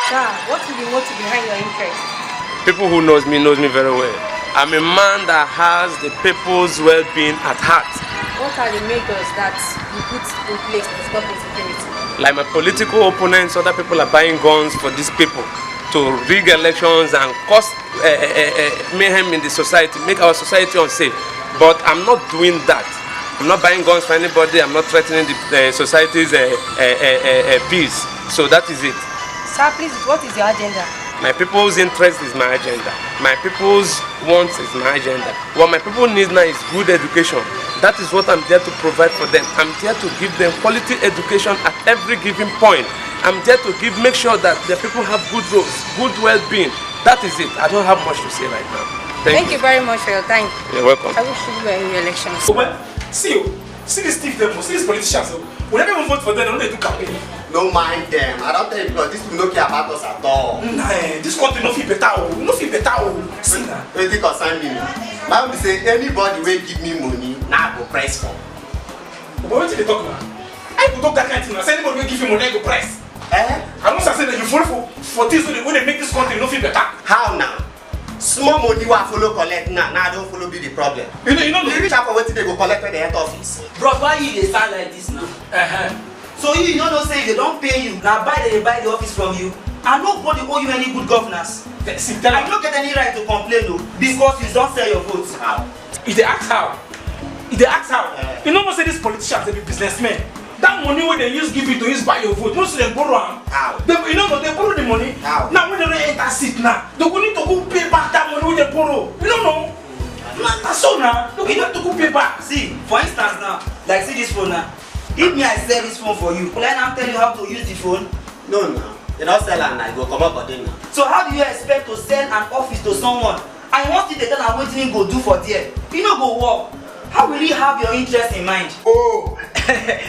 Sir, what is the motive behind your interest? People who knows me very well. I'm a man that has the people's well-being at heart. What are the measures that you put in place to stop insecurity? Like my political opponents, other people are buying guns for these people to rig elections and cause mayhem in the society, make our society unsafe. But I'm not doing that. I'm not buying guns for anybody. I'm not threatening the society's peace. So that is it. Sir, please, what is your agenda? My people's interest is my agenda. My people's wants is my agenda. What my people need now is good education. That is what I'm there to provide for them. I'm there to give them quality education at every given point. I'm there to make sure that the people have good roads, good well-being. That is it. I don't have much to say right now. Thank you very much for your time. You're welcome. I wish you were in the elections. Well, see these thief them, see these politicians. We never even vote for them, they do campaign. No mind them. I don't tell you because these people don't care about us at all. Nah, this country no feel better. No feel better. See now. When they concern me, my will say anybody will give me money, now I go press for. But what they talk about? I go talk that kind of thing. I say anybody will give you money, I go press. I don't say that you follow for this when they make this country no feel better. How now? Small money will follow collect now. Now I don't follow be the problem. You know they reach out for what they go collect at the head office. Bro, why you dey sound like this now? So you know say they don't pay you. Now they buy the office from you. And nobody owe you any good governance. I don't get any right to complain though, because you don't sell your votes. How? If they ask how, you know say these politicians they be businessmen. That money when they use give you to use buy your vote, most of them borrow them. How? They borrow the money. How? Now when they don't enter seat now, they go need to go pay back that money when they borrow. You don't know? That's so now. They need to go pay back. See, for instance now, like see this phone now. If me I sell this phone for you, will I now tell you how to use the phone? No. They don't sell and I go come up for them now. So how do you expect to sell an office to someone? And once you tell them what he go do for there, you know go work. How will he have your interest in mind? Oh,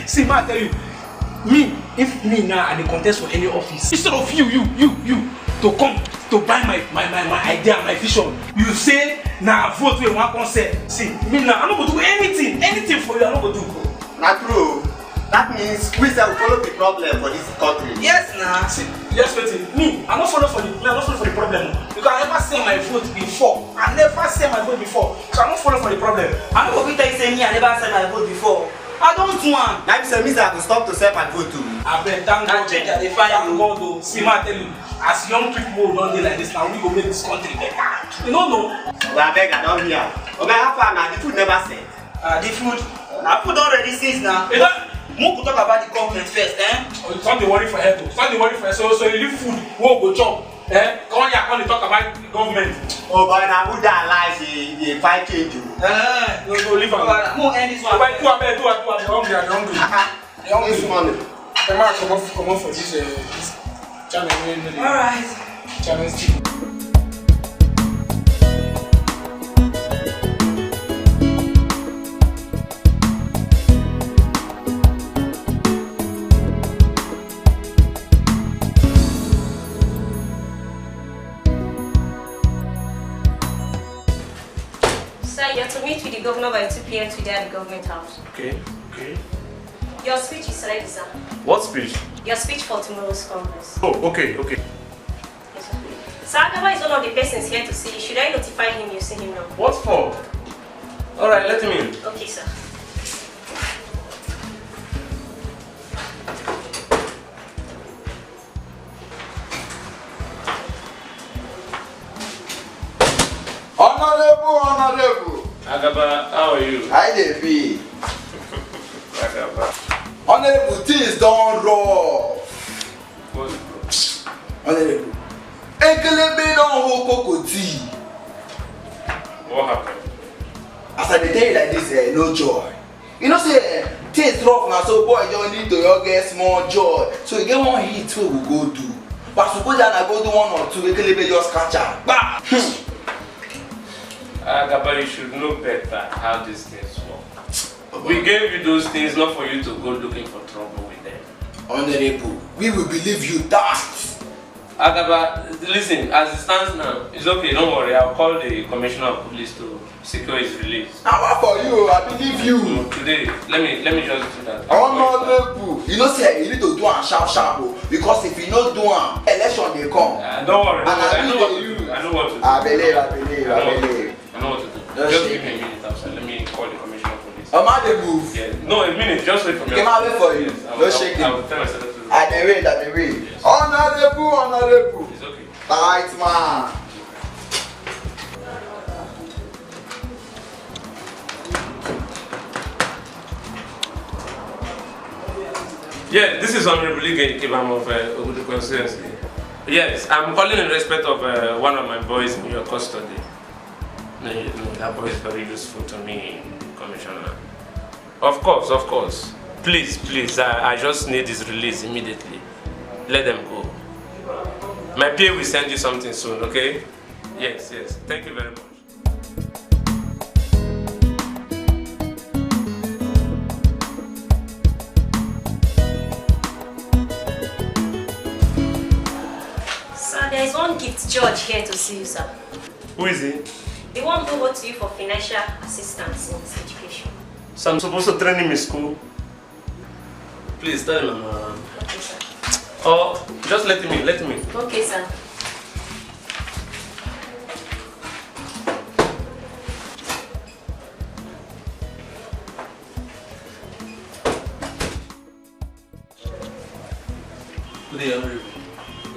see, man, I tell you, if me now I contest for any office, instead of you to come to buy my idea, my vision, you say now vote with one concept. See, me now I'm not gonna do anything for you. I'm not gonna do. Not true. That means we shall follow the problem for this country. Yes, nah. See, yes, but me, I'm not follow for the problem because I never sell my vote before. So I'm not follow for the problem. I'm not going to say me I never sell my vote before. I don't want. That means I will stop to sell my vote too. I bet thank God. Thank God though. See, man, I tell you, as young people don't do like this now, we go make this country better. You don't know? Well, I beg, I don't hear. Okay, how far now? The food never said. The food. Now food already since now. More to talk about the government first, Oh, you don't worry for head. Don't worry for so you leave food, won't go chop. Come on, you talk about the government. Oh, but now who that lies the fight change you? No, leave her. More end this one. Do I'm hungry. This morning. Come on for this channel. Alright. Channel. Sir, you're to meet with the governor by 2 p.m. today at the government house. Okay. Your speech is ready, sir. What speech? Your speech for tomorrow's congress. Oh, okay. Yes, sir. Sir Agaba is one of the persons here to see you. Should I notify him you see him now? What for? Alright, let him in. Okay, sir. Honorable. Agaba, how are you? How dey be? Agaba. Honorable, things don rough. Honorable, Ekelebe don hold kokoti. What happened? As I dey tell you like this, no joy. You know say things rough now, so boy just need to just get small joy. So you get one hit wey we go do. But suppose that I go do 1 or 2, Ekelebe just catch am. Bah! Agaba, you should know better how these things work. We gave you those things not for you to go looking for trouble with them. Honorable, we will believe you that. Agaba, listen, as it stands now, it's okay, don't worry. I'll call the commissioner of police to secure his release. Now what for you? I believe you. Today, let me just do that. Honorable. you know say you need to do am sharp sharp o because if you no do am election dey come. Don't worry. And I know what to do. I know what to do. I believe. I know what to do. Just give me a minute outside. Let me call the commissioner of police. Oma dey move. Yeah. No, a minute. Just wait for me. Came out wait for you. Yes, No shaking. I will tell myself to do. I dey wait. Yes. Honorable. It's okay. Tight man. Yeah, this is Honorable Ikebam of Ogudu constituency. Yes, I'm calling in respect of one of my boys in your custody. No, that boy is very useful to me, Commissioner. Of course. Please, I just need his release immediately. Let them go. My PA will send you something soon, okay? Yes. Thank you very much. There is one gift George here to see you, sir. Who is he? The one who wrote to you for financial assistance in his education. So I'm supposed to train him in school? Please tell him I'm around. Okay, sir. Oh, just let him in. Okay, sir. Good day, Honorable.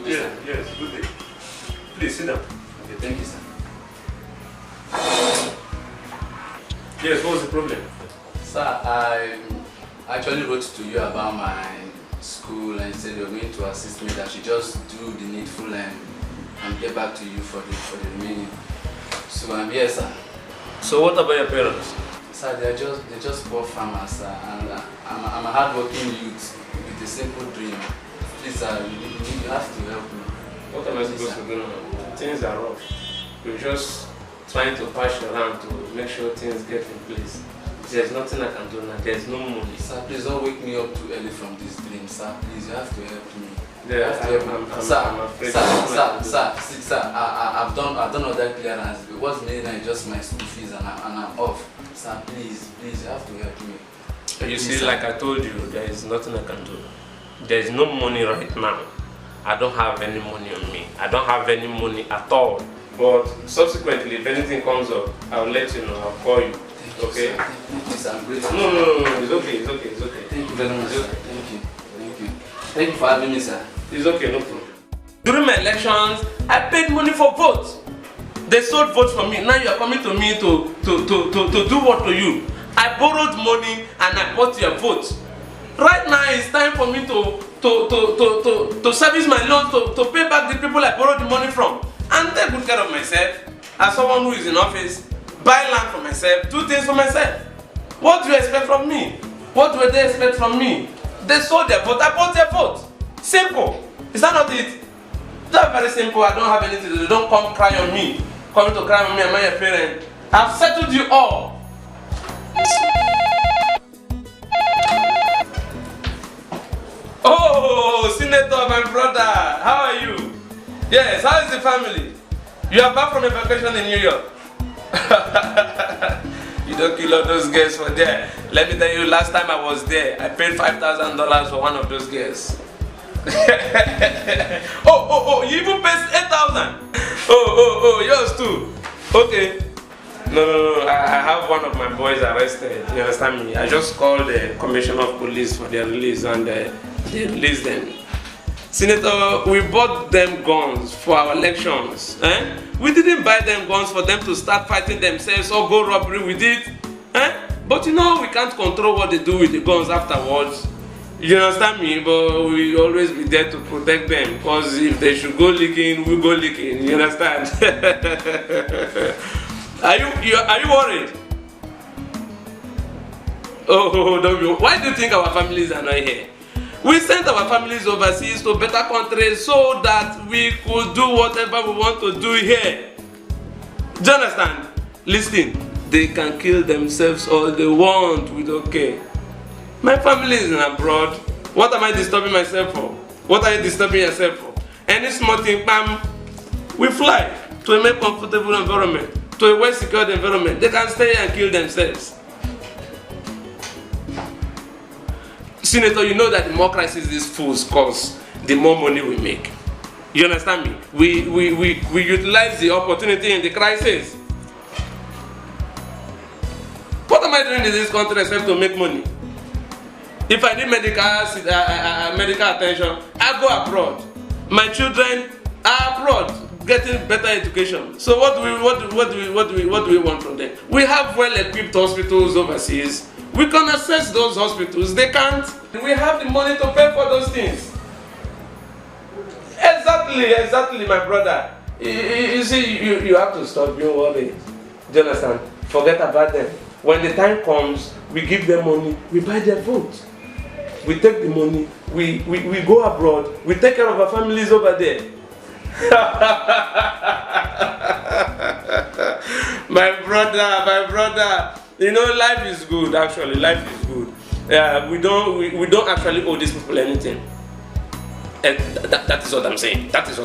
Yes, good day. Please sit down. Okay, thank you, sir. Yes, what was the problem? Sir, I actually wrote to you about my school and said you're going to assist me, that I should just do the needful and get back to you for the remaining. So I'm here, sir. So what about your parents? Sir, they're just poor farmers, sir, and I'm a hard-working youth with a simple dream. Please, sir, you have to help me. What am I supposed to do now? Things are rough. We're just trying to patch around to make sure things get in place. There's nothing I can do now. There's no money. Sir, please don't wake me up too early from this dream, sir. Please, you have to help me. Yeah, I'm afraid. Sir, I've done other clearance. What's made now is just my school fees and I'm off. Sir, please, you have to help me. You see, like I told you, there is nothing I can do. There is no money right now. I don't have any money on me. I don't have any money at all. But subsequently, if anything comes up, I'll let you know. I'll call you. Okay? Thank you, sir. I'm grateful. No. It's okay. Thank you very much, sir. Thank you for having me, sir. It's okay, no problem. During my elections, I paid money for votes. They sold votes for me. Now you are coming to me to do what to you? I borrowed money and I bought your votes. Right now it's time for me to service my loans, to pay back the people I borrowed the money from, and take good care of myself as someone who is in office, buy land for myself, do things for myself. What do you expect from me? What do they expect from me? They sold their vote, I bought their vote. Simple. Is that not it? That's very simple. I don't have anything to do. Don't come cry on me. Coming to cry on me and my parent. I've settled you all. Oh, Senator, my brother, how are you? Yes, how is the family? You are back from a vacation in New York. You don't kill all those girls for there. Let me tell you, last time I was there, I paid $5,000 for one of those girls. oh, you even paid 8,000. Oh, yours too. Okay. No, I have one of my boys arrested. You understand me? I just called the commissioner of police for their release and they released them. Senator, we bought them guns for our elections. We didn't buy them guns for them to start fighting themselves or go robbery with it. But you know, we can't control what they do with the guns afterwards. You understand me? But we always be there to protect them, because if they should go leaking, we go leaking. You understand? Are you worried? Oh, don't be. Why do you think our families are not here? We sent our families overseas to better countries so that we could do whatever we want to do here. Do you understand? Listen, they can kill themselves all they want, we don't care. My family is in abroad. What am I disturbing myself for? What are you disturbing yourself for? Any small thing, bam, we fly to a more comfortable environment, to a well-secured environment. They can stay and kill themselves. Senator, you know that the more crisis these fools cause, the more money we make. You understand me? We utilize the opportunity in the crisis. What am I doing in this country except to make money? If I need medical attention, I go abroad. My children are abroad, getting better education. So what do we want from them? We have well-equipped hospitals overseas. We can access those hospitals. They can't. We have the money to pay for those things. Exactly, my brother. You see, you have to stop being worried. Do you understand? Forget about them. When the time comes, we give them money, we buy their vote. We take the money, we go abroad, we take care of our families over there. My brother, you know, life is good. Actually, life is good. We don't actually owe these people anything. And that is what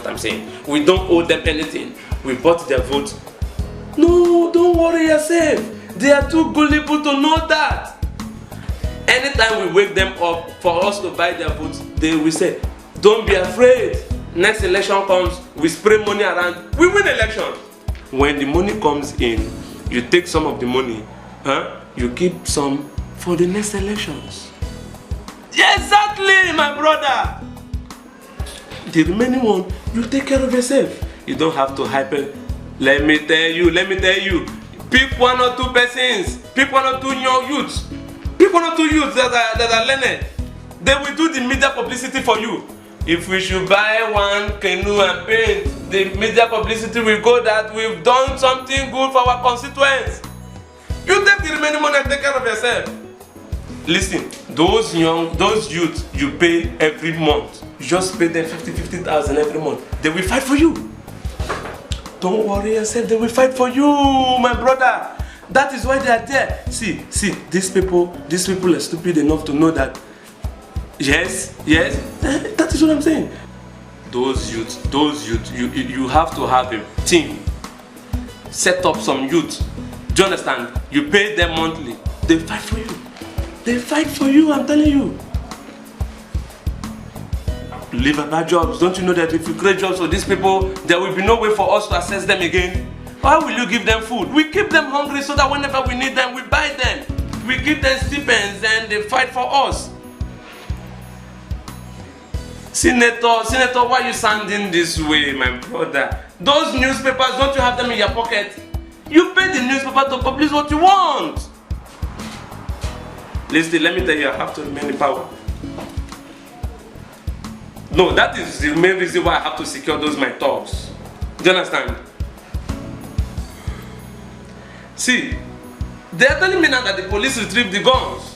I'm saying. We don't owe them anything. We bought their vote. No, don't worry yourself. They are too gullible to know that. Anytime we wake them up for us to buy their votes, they will say, don't be afraid. Next election comes, we spray money around, we win election. When the money comes in, you take some of the money, you keep some for the next elections. Exactly, my brother. The remaining one, you take care of yourself. You don't have to hype it. Let me tell you. Pick one or two persons. Pick one or two young youths. Pick one or two youths that are learned. They will do the media publicity for you. If we should buy one canoe and paint, the media publicity will go that we've done something good for our constituents. You take the remaining money and take care of yourself. Listen, those youths you pay every month. You just pay them 50,000 every month. They will fight for you. Don't worry yourself, they will fight for you, my brother. That is why they are there. See, these people are stupid enough to know that. Yes, that is what I'm saying. Those youths, you have to have a team. Set up some youth. Do you understand? You pay them monthly. They fight for you. They fight for you, I'm telling you. Leave about jobs. Don't you know that if you create jobs for these people, there will be no way for us to access them again? Why will you give them food? We keep them hungry so that whenever we need them, we buy them. We give them stipends and they fight for us. Senator, why are you sounding this way, my brother? Those newspapers, don't you have them in your pocket? You pay the newspaper to publish what you want. Listen, let me tell you, I have to remain in power. No, that is the main reason why I have to secure those my talks. Do you understand? See, they are telling me now that the police retrieved the guns.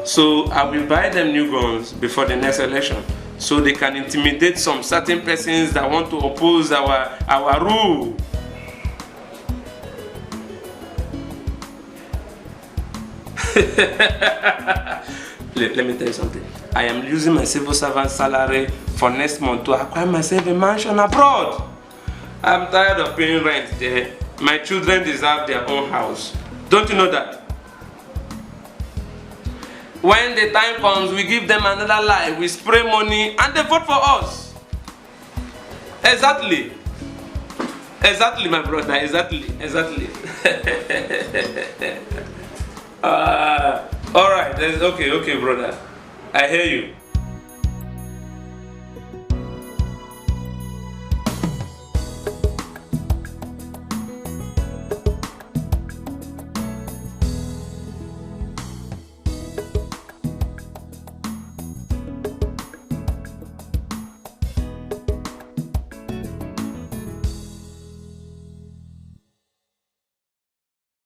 So I will buy them new guns before the next election, so they can intimidate some certain persons that want to oppose our rule. Let me tell you something. I am using my civil servant salary for next month to acquire myself a mansion abroad. I'm tired of paying rent there. My children deserve their own house. Don't you know that? When the time comes, we give them another life. We spray money and they vote for us. Exactly. Exactly, my brother. Exactly. All right. Okay, brother. I hear you.